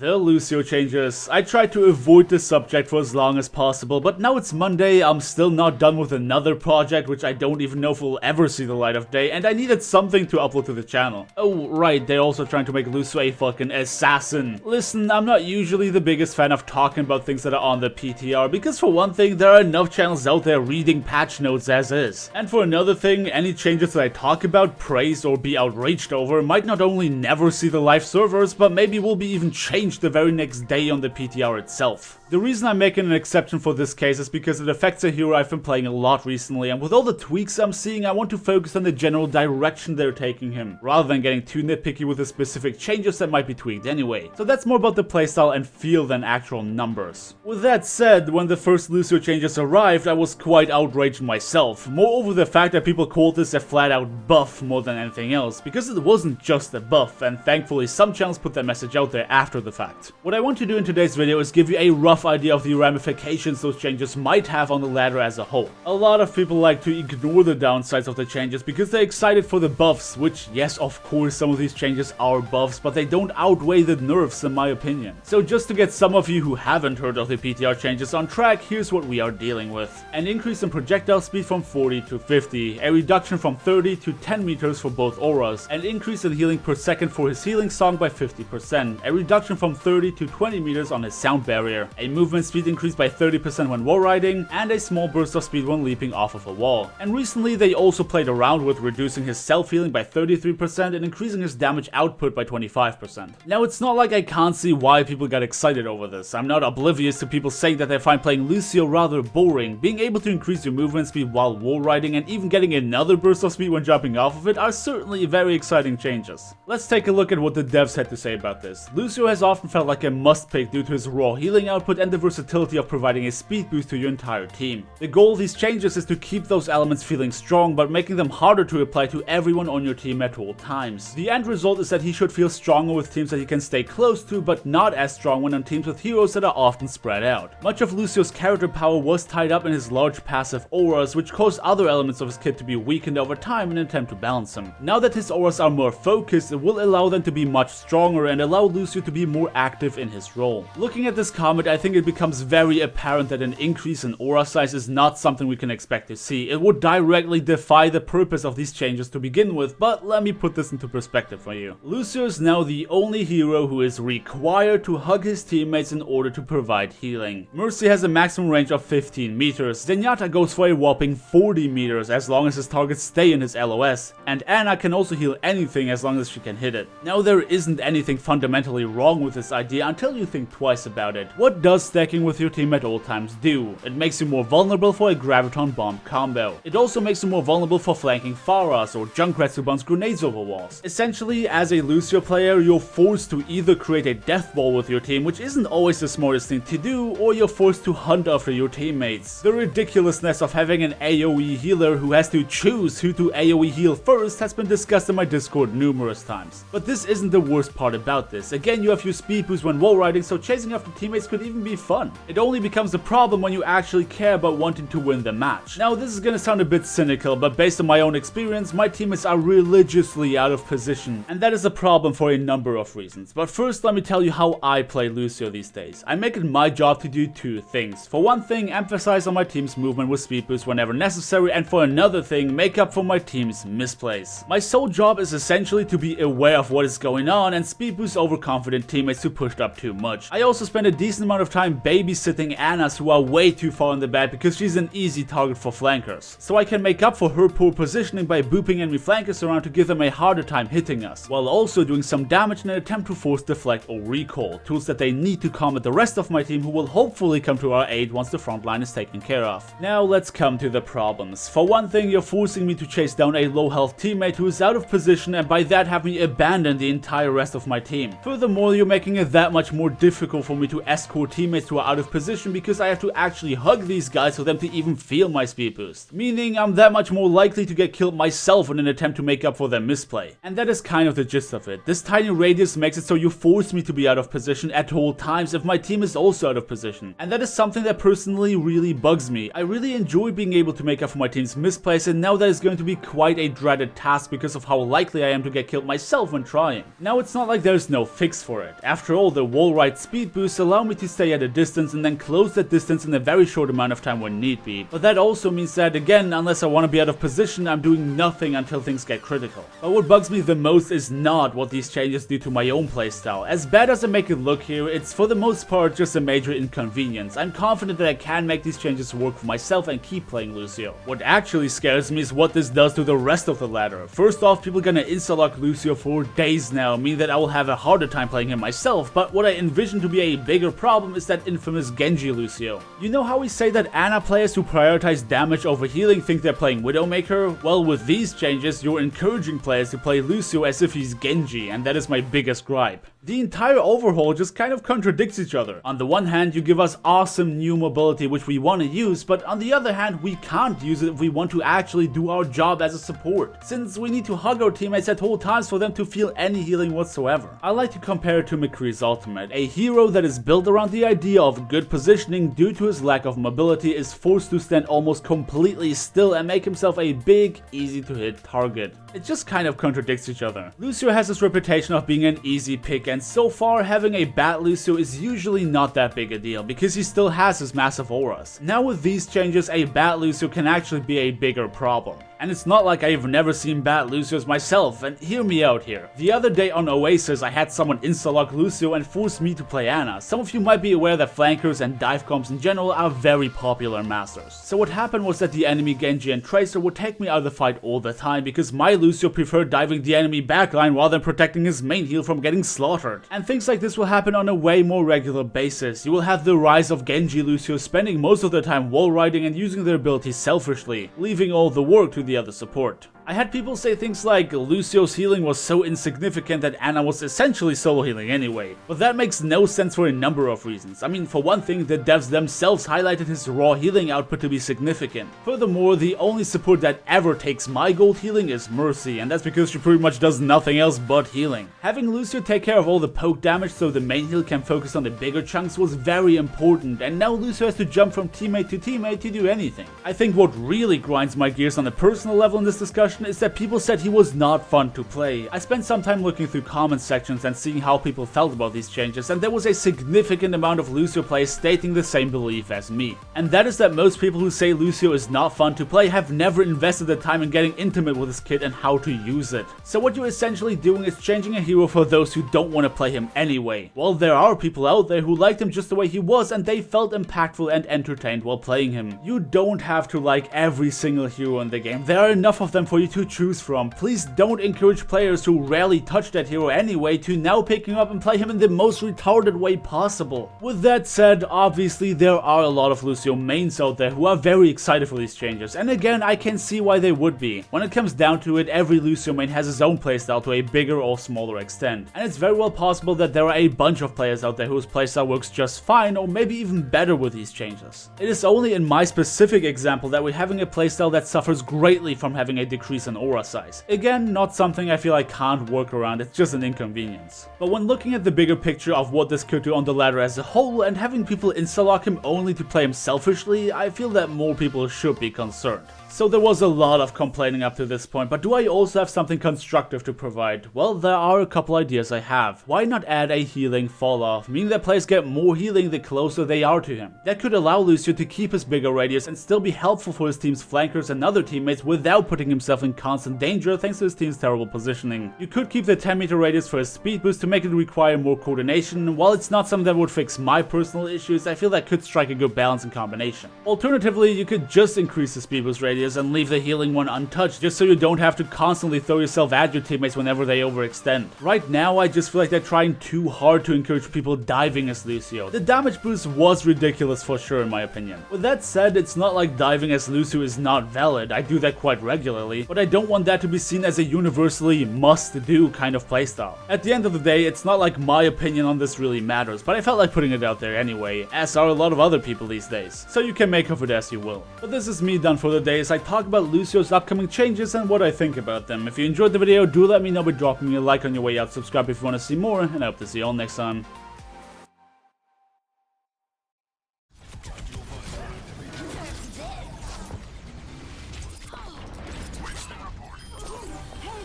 The Lucio changes. I tried to avoid the subject for as long as possible, but now it's Monday, I'm still not done with another project which I don't even know if will ever see the light of day, and I needed something to upload to the channel. Oh right, they're also trying to make Lucio a fucking assassin. Listen, I'm not usually the biggest fan of talking about things that are on the PTR, because for one thing, there are enough channels out there reading patch notes as is. And for another thing, any changes that I talk about, praise, or be outraged over might not only never see the live servers, but maybe will be even changed the very next day on the PTR itself. The reason I'm making an exception for this case is because it affects a hero I've been playing a lot recently, and with all the tweaks I'm seeing, I want to focus on the general direction they're taking him, rather than getting too nitpicky with the specific changes that might be tweaked anyway. So that's more about the playstyle and feel than actual numbers. With that said, when the first Lucio changes arrived, I was quite outraged myself, more over the fact that people called this a flat out buff more than anything else, because it wasn't just a buff, and thankfully some channels put that message out there after the fact. What I want to do in today's video is give you a rough idea of the ramifications those changes might have on the ladder as a whole. A lot of people like to ignore the downsides of the changes because they're excited for the buffs, which yes, of course some of these changes are buffs, but they don't outweigh the nerfs in my opinion. So just to get some of you who haven't heard of the PTR changes on track, here's what we are dealing with. An increase in projectile speed from 40 to 50, a reduction from 30 to 10 meters for both auras, an increase in healing per second for his healing song by 50%, a reduction from 30 to 20 meters on his sound barrier, a movement speed increase by 30% when wall riding, and a small burst of speed when leaping off of a wall. And recently they also played around with reducing his self-healing by 33% and increasing his damage output by 25%. Now it's not like I can't see why people got excited over this. I'm not oblivious to people saying that they find playing Lucio rather boring. Being able to increase your movement speed while wall riding and even getting another burst of speed when jumping off of it are certainly very exciting changes. Let's take a look at what the devs had to say about this. Lucio has often felt like a must pick due to his raw healing output and the versatility of providing a speed boost to your entire team. The goal of these changes is to keep those elements feeling strong but making them harder to apply to everyone on your team at all times. The end result is that he should feel stronger with teams that he can stay close to, but not as strong when on teams with heroes that are often spread out. Much of Lucio's character power was tied up in his large passive auras, which caused other elements of his kit to be weakened over time in an attempt to balance him. Now that his auras are more focused, it will allow them to be much stronger and allow Lucio to be more active in his role. Looking at this comment, I think it becomes very apparent that an increase in aura size is not something we can expect to see. It would directly defy the purpose of these changes to begin with, but let me put this into perspective for you. Lucio is now the only hero who is required to hug his teammates in order to provide healing. Mercy has a maximum range of 15 meters, Zenyatta goes for a whopping 40 meters as long as his targets stay in his LOS, and Anna can also heal anything as long as she can hit it. Now there isn't anything fundamentally wrong with this idea until you think twice about it. What does stacking with your team at all times do? It makes you more vulnerable for a Graviton Bomb combo. It also makes you more vulnerable for flanking Pharahs or Junkrats who bounce grenades over walls. Essentially, as a Lucio player, you're forced to either create a death ball with your team, which isn't always the smartest thing to do, or you're forced to hunt after your teammates. The ridiculousness of having an AoE healer who has to choose who to AoE heal first has been discussed in my Discord numerous times. But this isn't the worst part about this. Again, you have your speed boost when wall riding, so chasing after teammates could even be fun. It only becomes a problem when you actually care about wanting to win the match. Now this is gonna sound a bit cynical, but based on my own experience, my teammates are religiously out of position, and that is a problem for a number of reasons. But first, let me tell you how I play Lucio these days. I make it my job to do two things. For one thing, emphasize on my team's movement with speed boost whenever necessary, and for another thing, make up for my team's misplays. My sole job is essentially to be aware of what is going on and speed boost overconfident teammates who pushed up too much. I also spend a decent amount of time babysitting Annas who are way too far in the back because she's an easy target for flankers. So I can make up for her poor positioning by booping enemy flankers around to give them a harder time hitting us, while also doing some damage in an attempt to force deflect or recall, tools that they need to combat the rest of my team who will hopefully come to our aid once the front line is taken care of. Now let's come to the problems. For one thing, you're forcing me to chase down a low health teammate who is out of position, and by that have me abandon the entire rest of my team. Furthermore, you're making it that much more difficult for me to escort teammates who are out of position because I have to actually hug these guys for them to even feel my speed boost. Meaning I'm that much more likely to get killed myself in an attempt to make up for their misplay. And that is kind of the gist of it. This tiny radius makes it so you force me to be out of position at all times if my team is also out of position. And that is something that personally really bugs me. I really enjoy being able to make up for my team's misplays, and now that is going to be quite a dreaded task because of how likely I am to get killed myself when trying. Now it's not like there's no fix for it. After all, the wall ride speed boosts allow me to stay at a distance and then close that distance in a very short amount of time when need be. But that also means that, again, unless I want to be out of position, I'm doing nothing until things get critical. But what bugs me the most is not what these changes do to my own playstyle. As bad as I make it look here, it's for the most part just a major inconvenience. I'm confident that I can make these changes work for myself and keep playing Lucio. What actually scares me is what this does to the rest of the ladder. First off, people are gonna insta-lock Lucio for days now, meaning that I will have a harder time playing him myself, but what I envision to be a bigger problem is that infamous Genji Lucio. You know how we say that Ana players who prioritize damage over healing think they're playing Widowmaker? Well, with these changes, you're encouraging players to play Lucio as if he's Genji, and that is my biggest gripe. The entire overhaul just kind of contradicts each other. On the one hand, you give us awesome new mobility which we want to use, but on the other hand, we can't use it if we want to actually do our job as a support, since we need to hug our teammates at all times for them to feel any healing whatsoever. I like to compare it to McCree's ultimate. A hero that is built around the idea of good positioning due to his lack of mobility is forced to stand almost completely still and make himself a big, easy to hit target. It just kind of contradicts each other. Lucio has this reputation of being an easy pick, and so far having a bad Lucio is usually not that big a deal because he still has his massive auras. Now with these changes, a bad Lucio can actually be a bigger problem. And it's not like I've never seen bad Lucios myself, and hear me out here. The other day on Oasis I had someone insta-lock Lucio and force me to play Ana. Some of you might be aware that flankers and dive comps in general are very popular masters. So what happened was that the enemy Genji and Tracer would take me out of the fight all the time because my Lucio preferred diving the enemy backline rather than protecting his main heal from getting slaughtered. And things like this will happen on a way more regular basis. You will have the rise of Genji Lucio spending most of their time wall riding and using their abilities selfishly, leaving all the work to the other support. I had people say things like Lucio's healing was so insignificant that Ana was essentially solo healing anyway, but that makes no sense for a number of reasons. I mean, for one thing, the devs themselves highlighted his raw healing output to be significant. Furthermore, the only support that ever takes my gold healing is Mercy, and that's because she pretty much does nothing else but healing. Having Lucio take care of all the poke damage so the main heal can focus on the bigger chunks was very important, and now Lucio has to jump from teammate to do anything. I think what really grinds my gears on a personal level in this discussion is that people said he was not fun to play. I spent some time looking through comment sections and seeing how people felt about these changes, and there was a significant amount of Lucio players stating the same belief as me. And that is that most people who say Lucio is not fun to play have never invested the time in getting intimate with his kit and how to use it. So what you're essentially doing is changing a hero for those who don't want to play him anyway. Well, there are people out there who liked him just the way he was and they felt impactful and entertained while playing him. You don't have to like every single hero in the game. There are enough of them for you to choose from. Please don't encourage players who rarely touch that hero anyway to now pick him up and play him in the most retarded way possible. With that said, obviously there are a lot of Lucio mains out there who are very excited for these changes, and again I can see why they would be. When it comes down to it, every Lucio main has his own playstyle to a bigger or smaller extent, and it's very well possible that there are a bunch of players out there whose playstyle works just fine or maybe even better with these changes. It is only in my specific example that we're having a playstyle that suffers greatly from having a decrease in aura size. Again, not something I feel I can't work around, it's just an inconvenience. But when looking at the bigger picture of what this could do on the ladder as a whole and having people insta-lock him only to play him selfishly, I feel that more people should be concerned. So there was a lot of complaining up to this point, but do I also have something constructive to provide? Well, there are a couple ideas I have. Why not add a healing fall off, meaning that players get more healing the closer they are to him? That could allow Lucio to keep his bigger radius and still be helpful for his team's flankers and other teammates without putting himself in constant danger thanks to his team's terrible positioning. You could keep the 10-meter radius for his speed boost to make it require more coordination. While it's not something that would fix my personal issues, I feel that could strike a good balance and combination. Alternatively, you could just increase the speed boost radius and leave the healing one untouched, just so you don't have to constantly throw yourself at your teammates whenever they overextend. Right now, I just feel like they're trying too hard to encourage people diving as Lucio. The damage boost was ridiculous for sure in my opinion. With that said, it's not like diving as Lucio is not valid. I do that quite regularly, but I don't want that to be seen as a universally must-do kind of playstyle. At the end of the day, it's not like my opinion on this really matters, but I felt like putting it out there anyway, as are a lot of other people these days. So you can make of it as you will. But this is me done for the day as I talk about Lucio's upcoming changes and what I think about them. If you enjoyed the video, do let me know by dropping me a like on your way out, subscribe if you want to see more, and I hope to see you all next time.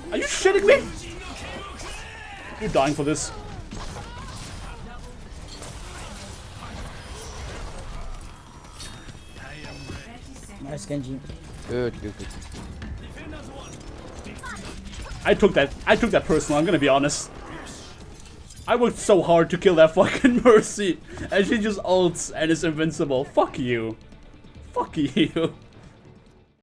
Are you shitting me? You're dying for this. Nice, Genji. Good. I took that personal, I'm gonna be honest. I worked so hard to kill that fucking Mercy, and she just ults and is invincible. Fuck you. Fuck you.